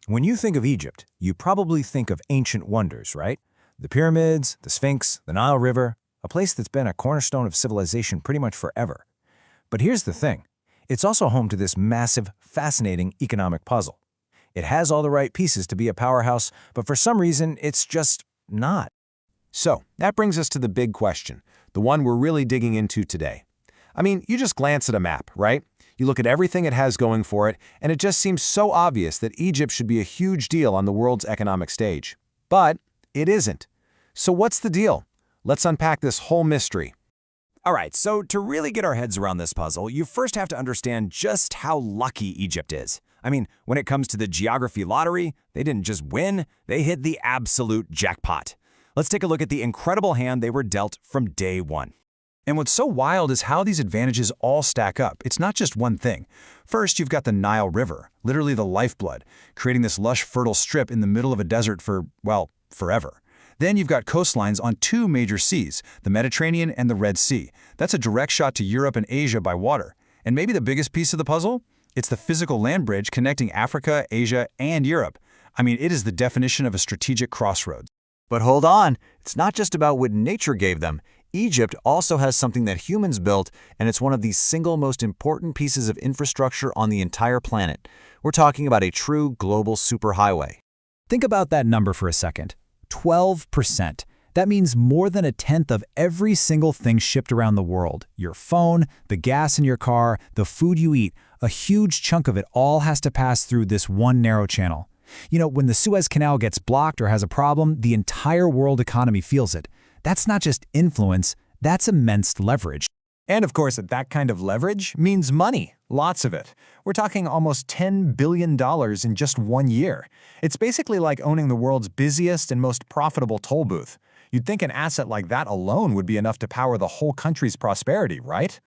When you think of Egypt, you probably think of ancient wonders, right? The pyramids, the Sphinx, the Nile River, a place that's been a cornerstone of civilization pretty much forever. But here's the thing. It's also home to this massive, fascinating economic puzzle. It has all the right pieces to be a powerhouse, but for some reason, it's just not. So, that brings us to the big question, the one we're really digging into today. I mean, you just glance at a map, right? You look at everything it has going for it, and it just seems so obvious that Egypt should be a huge deal on the world's economic stage. But it isn't. So what's the deal? Let's unpack this whole mystery. All right, so to really get our heads around this puzzle, you first have to understand just how lucky Egypt is. I mean, when it comes to the geography lottery, they didn't just win, they hit the absolute jackpot. Let's take a look at the incredible hand they were dealt from day one. And what's so wild is how these advantages all stack up. It's not just one thing. First, you've got the Nile River, literally the lifeblood, creating this lush, fertile strip in the middle of a desert for, well, forever. Then you've got coastlines on two major seas, the Mediterranean and the Red Sea. That's a direct shot to Europe and Asia by water. And maybe the biggest piece of the puzzle? It's the physical land bridge connecting Africa, Asia, and Europe. I mean, it is the definition of a strategic crossroads. But hold on, it's not just about what nature gave them. Egypt also has something that humans built, and it's one of the single most important pieces of infrastructure on the entire planet. We're talking about a true global superhighway. Think about that number for a second. 12%. That means more than a tenth of every single thing shipped around the world. Your phone, the gas in your car, the food you eat, a huge chunk of it all has to pass through this one narrow channel. You know, when the Suez Canal gets blocked or has a problem, the entire world economy feels it. That's not just influence, that's immense leverage. And of course, that kind of leverage means money, lots of it. We're talking almost $10 billion in just 1 year. It's basically like owning the world's busiest and most profitable toll booth. You'd think an asset like that alone would be enough to power the whole country's prosperity, right?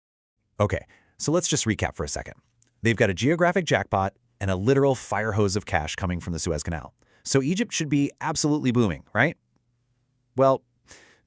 Okay, so let's just recap for a second. They've got a geographic jackpot and a literal fire hose of cash coming from the Suez Canal. So Egypt should be absolutely booming, right? Well,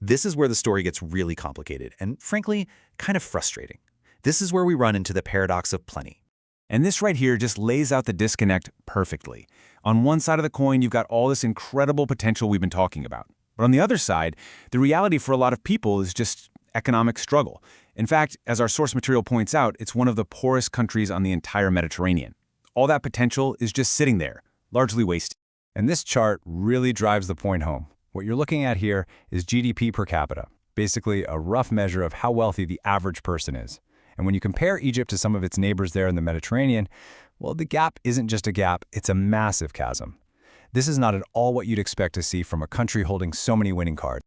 this is where the story gets really complicated and, frankly, kind of frustrating. This is where we run into the paradox of plenty. And this right here just lays out the disconnect perfectly. On one side of the coin, you've got all this incredible potential we've been talking about. But on the other side, the reality for a lot of people is just economic struggle. In fact, as our source material points out, it's one of the poorest countries on the entire Mediterranean. All that potential is just sitting there, largely wasted. And this chart really drives the point home. What you're looking at here is GDP per capita, basically a rough measure of how wealthy the average person is. And when you compare Egypt to some of its neighbors there in the Mediterranean, well, the gap isn't just a gap, it's a massive chasm. This is not at all what you'd expect to see from a country holding so many winning cards.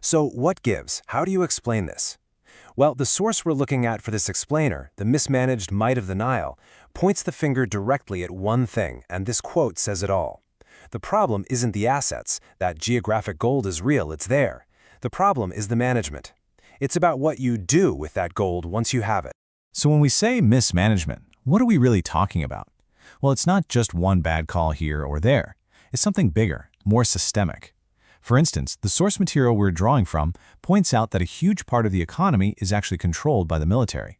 So what gives? How do you explain this? Well, the source we're looking at for this explainer, the Mismanaged Might of the Nile, points the finger directly at one thing, and this quote says it all. The problem isn't the assets. That geographic gold is real, it's there. The problem is the management. It's about what you do with that gold once you have it. So when we say mismanagement, what are we really talking about? Well, it's not just one bad call here or there. It's something bigger, more systemic. For instance, the source material we're drawing from points out that a huge part of the economy is actually controlled by the military.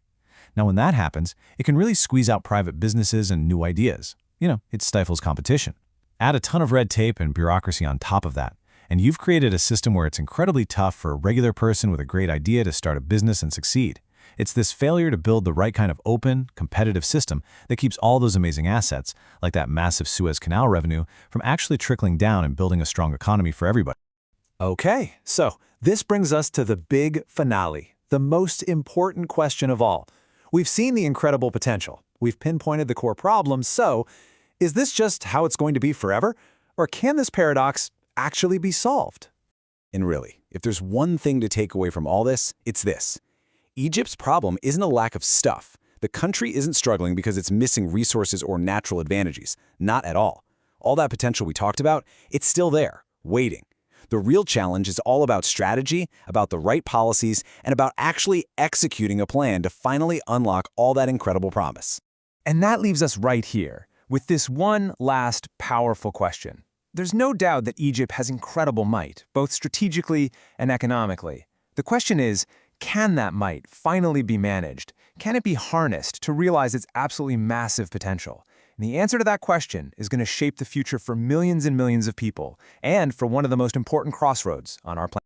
Now, when that happens, it can really squeeze out private businesses and new ideas. You know, it stifles competition. Add a ton of red tape and bureaucracy on top of that, and you've created a system where it's incredibly tough for a regular person with a great idea to start a business and succeed. It's this failure to build the right kind of open, competitive system that keeps all those amazing assets, like that massive Suez Canal revenue, from actually trickling down and building a strong economy for everybody. Okay, so this brings us to the big finale, the most important question of all. We've seen the incredible potential. We've pinpointed the core problems, so is this just how it's going to be forever? Or can this paradox actually be solved? And really, if there's one thing to take away from all this, it's this. Egypt's problem isn't a lack of stuff. The country isn't struggling because it's missing resources or natural advantages. Not at all. All that potential we talked about, it's still there, waiting. The real challenge is all about strategy, about the right policies, and about actually executing a plan to finally unlock all that incredible promise. And that leaves us right here, with this one last powerful question. There's no doubt that Egypt has incredible might, both strategically and economically. The question is, can that might finally be managed? Can it be harnessed to realize its absolutely massive potential? And the answer to that question is going to shape the future for millions and millions of people, and for one of the most important crossroads on our planet.